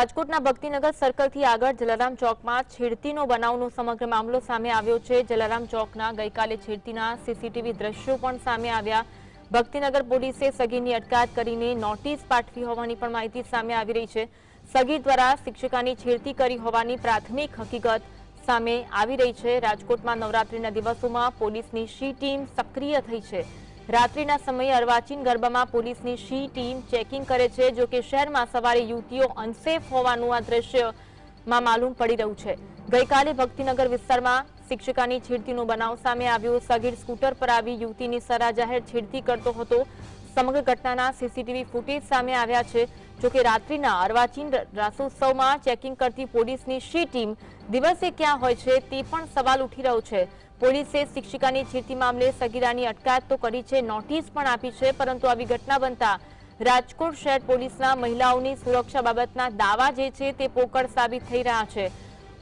રાજકોટના ભક્તિનગર સર્કલથી આગળ જલારામ ચોકમાં છેડતીનો બનાવનો સમગ્ર મામલો સામે આવ્યો છે। જલારામ ચોકના ગઈકાલે છેડતીના સીસીટીવી દ્રશ્યો પણ સામે આવ્યા। ભક્તિનગર પોલીસે સગીરની અટકાયત કરીને નોટિસ પાઠવી હોવાની પણ માહિતી સામે આવી રહી છે। સગીર દ્વારા શિક્ષિકાની છેડતી કરી હોવાની પ્રાથમિક હકીકત સામે આવી રહી છે। રાજકોટમાં નવરાત્રીના દિવસોમાં પોલીસની શી ટીમ સક્રિય થઈ છે। રાત્રિના સમયે અર્વાચીન ગરબામાં પોલીસની શી ટીમ ચેકિંગ કરે છે। જો કે શહેરમાં સવારે યુવતીઓ અનસેફ હોવાનું આ દ્રશ્યમાં માલુમ પડી રહ્યું છે। ગઈકાલે ભક્તિનગર વિસ્તારમાં શિક્ષિકાની છેડતીનો બનાવ સામે આવ્યો। સગીર સ્કૂટર પર આવી યુવતીની સરા જાહેર છેડતી કરતો હતો। સમગ્ર ઘટનાના સીસીટીવી ફૂટેજ સામે આવ્યા છે। જો કે રાત્રિના અર્વાચીન રાસોત્સવમાં ચેકિંગ કરતી પોલીસની શી ટીમ દિવસે ક્યાં હોય છે તે પણ સવાલ ઉઠી રહ્યો છે। પોલીસે શિક્ષિકાની છેડતી મામલે સગીરાની અટકાયત તો કરી છે, નોટિસ પણ આપી છે, પરંતુ આવી ઘટના બનતા રાજકોટ શહેર પોલીસના મહિલાઓની સુરક્ષા બાબતના દાવા જે છે તે પોકળ સાબિત થઈ રહ્યા છે।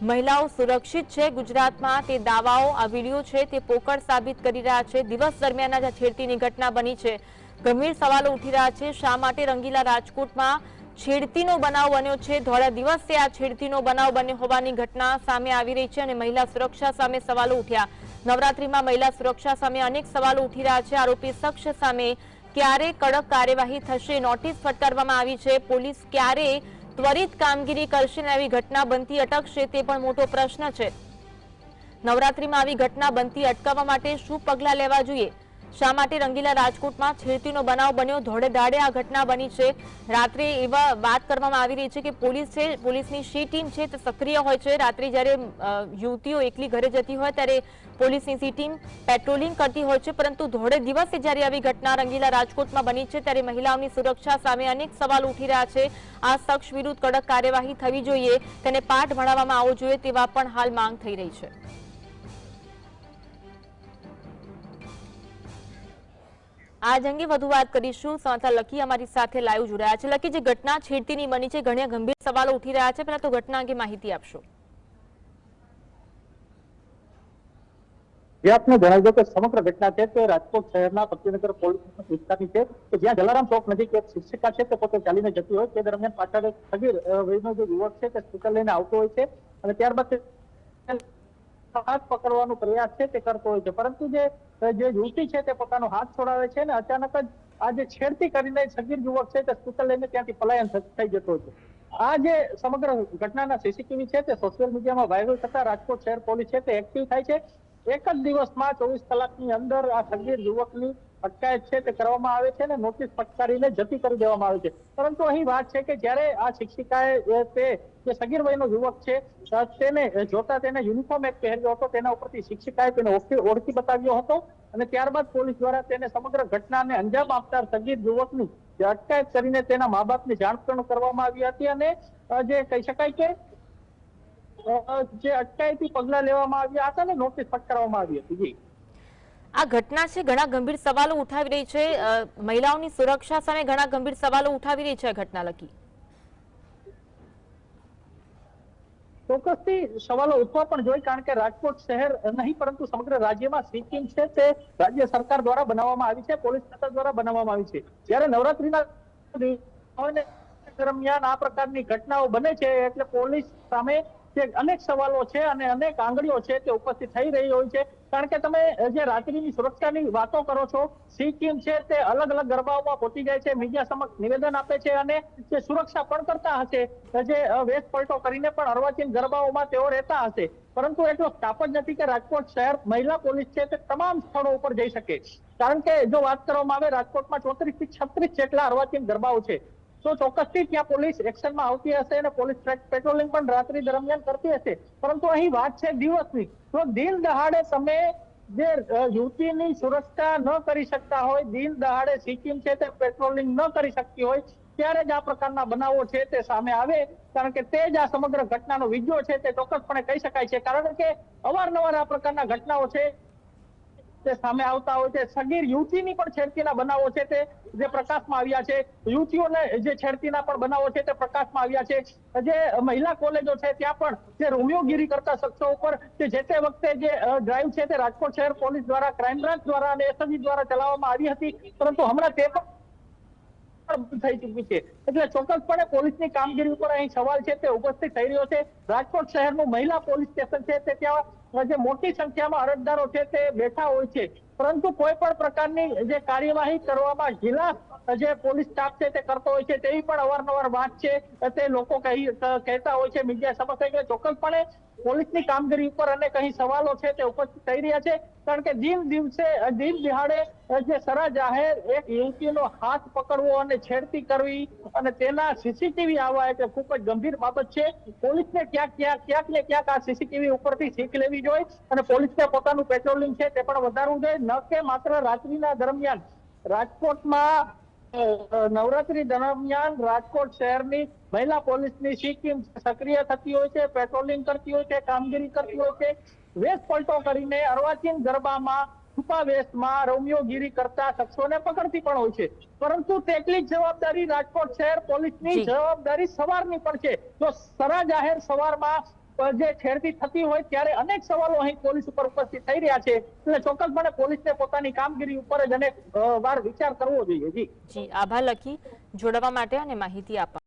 મહિલાઓ સુરક્ષિત છે ગુજરાતમાં તે દાવાઓ આ વિડીયો છે તે પોકળ સાબિત કરી રહ્યા છે। દિવસ દરમિયાન જ છેડતીની ઘટના બની છે। ગંભીર સવાલો ઉઠી રહ્યા છે। શા માટે રંગીલા રાજકોટમાં છેડતીનો બનાવ બન્યો છે? ધોળા દિવસે આ છેડતીનો બનાવ બન્યો હોવાની ઘટના સામે આવી રહી છે અને મહિલા સુરક્ષા સામે સવાલો ઉઠ્યા। નવરાત્રીમાં મહિલા સુરક્ષા સામે અનેક સવાલો ઉઠી રહ્યા છે। આરોપી શખ્સ સામે ક્યારે કડક કાર્યવાહી થશે? નોટિસ ફટકારવામાં આવી છે। પોલીસ ક્યારે ત્વરિત કામગીરી કરશે અને આવી ઘટના બનતી અટકશે તે પણ મોટો પ્રશ્ન છે। નવરાત્રીમાં આવી ઘટના બનતી અટકાવવા માટે શું પગલાં લેવા જોઈએ? શા માટે રંગીલા રાજકોટમાં છેડતીનો બનાવ બન્યો? ધોળે ધાડે આ ઘટના બની છે। રાત્રે એવા વાત કરવામાં આવી રહી છે કે પોલીસની શી ટીમ છે તે સક્રિય હોય છે। રાત્રે જ્યારે યુવતીઓ એકલી ઘરે જતી હોય ત્યારે પોલીસની શી ટીમ પેટ્રોલિંગ કરતી હોય છે, પરંતુ ધોળે દિવસે જ્યારે આવી ઘટના રંગીલા રાજકોટમાં બની છે ત્યારે મહિલાઓની સુરક્ષા સામે અનેક સવાલ ઉઠી રહ્યા છે। આ શખ્સ વિરુદ્ધ કડક કાર્યવાહી થવી જોઈએ, તેને પાઠ ભણાવવામાં આવવો જોઈએ તેવા પણ હાલ માંગ થઈ રહી છે। આજ અંગે વધુ વાત કરીશું। સંવાદદાતા લકી અમારી સાથે લાઈવ જોડાયા છે। લકી, જે ઘટના છેડતીની બની છે, ઘણા ગંભીર સવાલો ઉઠી રહ્યા છે, પહેલા તો ઘટના અંગે માહિતી આપશો। આપને જણાવી દો કે સમગ્ર ઘટના છે તે રાજકોટ શહેરના ભક્તિનગર પોલીસ વિસ્તારની છે કે જ્યાં જલારામ ચોક નજીક એક શિક્ષિકા છે તે પોતે ચાલીને જતી હોય તે દરમિયાન પાછળ એક સગીર વયનો જે યુવક છે તે સ્કૂટર લઈને આવતો હોય છે અને ત્યારબાદ હાથ પકડવાનો પ્રયાસ છે તે કરતો હોય છે, પરંતુ જે યુવતી છે તે પોતાનો હાથ છોડાવે છે અને અચાનક જ આ જે છેડતી કરીને સગીર યુવક છે તે સ્કૂટર લઈને ત્યાંથી પલાયન થઈ જતો હોય છે। આ જે સમગ્ર ઘટનાના સીસીટીવી છે તે સોશિયલ મીડિયામાં વાયરલ થતા રાજકોટ શહેર પોલીસ છે તે એક્ટિવ થાય છે। એક જ દિવસમાં 24 કલાકની અંદર આ સગીર યુવકની અટકાયત છે તે કરવામાં આવે છે અને નોટિસ ફટકારીને જતી કરી દેવામાં આવે છે। પરંતુ અહીં વાત છે કે જ્યારે આ શિક્ષિકાએ તે જે સગીર વયનો યુવક છે તેને જોતા તેને યુનિફોર્મ એક પહેર્યો હતો, તેના ઉપરથી શિક્ષિકાએ તેને ઓળખી બતાવ્યો હતો અને ત્યારબાદ પોલીસ દ્વારા તેને સમગ્ર ઘટનાને અંજામ આપતા સગીર યુવકની અટકાયત કરીને તેના મા બાપની જાણ પણ કરવામાં આવી હતી અને જે કહી શકાય કે જે અટકાયતી પગલા લેવામાં આવ્યા હતા ને નોટિસ ફટકારવામાં આવી હતી। જી, આ ઘટના છે ઘણા ગંભીર સવાલો ઉઠાવી રહી છે। મહિલાઓની સુરક્ષા સામે ઘણા ગંભીર સવાલો ઉઠાવી રહી છે આ ઘટના લકી। ચોક્કસથી સવાલો ઉઠવા પણ જોઈએ, કારણ કે રાજકોટ શહેર નહીં પરંતુ સમગ્ર રાજ્યમાં શી ટીમ છે તે રાજ્ય સરકાર દ્વારા બનાવવામાં આવી છે, પોલીસ તંત્ર દ્વારા બનાવવામાં આવી છે। જ્યારે નવરાત્રીના દરમિયાન આ પ્રકારની ઘટનાઓ બને છે એટલે પોલીસ સામે અનેક સવાલો છે અને અનેક આંગળીઓ છે તે ઉપસ્થિત થઈ રહી હોય છે। કારણ કે તમે જે રાત્રિની સુરક્ષાની વાતો કરો છો, સી ટીમ છે તે અલગ અલગ ગરબાઓમાં પહોંચી જાય છે, મીડિયા સમક્ષ નિવેદન આપે છે અને જે સુરક્ષા પણ કરતા હશે, જે વેશ પલટો કરીને પણ અર્વાચીન ગરબાઓમાં તેઓ રહેતા હશે, પરંતુ એટલો સ્ટાફ જ નથી કે રાજકોટ શહેર મહિલા પોલીસ છે તે તમામ સ્થળો ઉપર જઈ શકે। કારણ કે જો વાત કરવામાં આવે રાજકોટમાં 34 થી 36 જેટલા અર્વાચીન ગરબાઓ છે, તો ચોક્કસથી ત્યાં પોલીસ એક્શનમાં આવતી હશે અને પોલીસ પેટ્રોલિંગ પણ રાત્રિ દરમિયાન કરતી હશે। પરંતુ અહીં વાત છે દિવસની, તો દિન દહાડે તમે જે યુવતીની સુરક્ષા ન કરી શકતા હોય, દિન દહાડે સી ટીમ છે તે પેટ્રોલિંગ ન કરી શકતી હોય, ત્યારે જ આ પ્રકારના બનાવો છે તે સામે આવે। કારણ કે તે જ આ સમગ્ર ઘટનાનો વિડીયો છે તે ચોક્કસપણે કહી શકાય છે। કારણ કે અવારનવાર આ પ્રકારના ઘટનાઓ છે તે સામે આવતા હોય છે। સગીર યુવતીની પણ છેડતીના બનાવો છે તે જે પ્રકાશમાં આવ્યા છે, યુવતીઓને જે છેડતીના પણ બનાવો છે તે પ્રકાશમાં આવ્યા છે। જે મહિલા કોલેજો છે ત્યાં પણ જે રોમિયોગીરી કરતા શખ્સો ઉપર જે તે વખતે જે ડ્રાઈવ છે તે રાજકોટ શહેર પોલીસ દ્વારા, ક્રાઇમ બ્રાન્ચ દ્વારા અને એસઓજી દ્વારા ચલાવવામાં આવી હતી, પરંતુ હમણાં તે પણ પણ બંધ થઈ ચૂકી છે. એટલે ચોક્કસપણે પોલીસની કામગીરી ઉપર અહીં સવાલ છે તે ઉપસ્થિત થઈ રહ્યો છે. રાજકોટ શહેરનું મહિલા પોલીસ સ્ટેશન છે તે ત્યાં જે મોટી સંખ્યામાં અરજદારો છે તે બેઠા હોય છે, પરંતુ કોઈ પણ પ્રકારની જે કાર્યવાહી કરવામાં જિલ્લા જે પોલીસ સ્ટાફ છે તે કરતો હોય છે તેવી પણ અવારનવાર વાત છે તે લોકો કહેતા હોય છે મીડિયા સમક્ષ. એટલે ચોક્કસપણે પોલીસની કામગીરી ઉપર અને કઈ સવાલો છે તે ઉપસ્થિત થઈ રહ્યા છે, કારણ કે દિન દિહાડે જે સરા જાહેર એક યુવતીનો હાથ પકડવો અને છેડતી કરવી અને તેના સીસીટીવી આવવા એટલે ખૂબ જ ગંભીર બાબત છે. પોલીસને ક્યાંક ને ક્યાંક આ સીસીટીવી ઉપરથી શીખ લેવી જોઈએ અને પોલીસને પોતાનું પેટ્રોલિંગ છે તે પણ વધારવું જોઈએ, ન કે માત્ર રાત્રિના દરમિયાન. રાજકોટમાં નવરાત્રી દરમિયાન રાજકોટ શહેરની મહિલા પોલીસની ટીમ સક્રિય થતી હોય છે, પેટ્રોલિંગ કરતી હોય છે, કામગીરી કરતી હોય છે. વેશ પલટો કરીને અર્વાચીન ગરબામાં છુપા વેશમાં રોમિયોગીરી કરતા શખ્સોને પકડતી પણ હોય છે, પરંતુ તેટલી જ જવાબદારી રાજકોટ શહેર પોલીસની જવાબદારી સવારની પણ છે. જો સરા જાહેર સવારમાં જે છેડતી થતી હોય ત્યારે અનેક સવાલો અહીં પોલીસ ઉપર ઉપસ્થિત થઈ રહ્યા છે. એટલે ચોક્કસપણે પોલીસને પોતાની કામગીરી ઉપર જ અનેક વાર વિચાર કરવો જોઈએ. જી આભાર લખી જોડાવા માટે અને માહિતી આપવા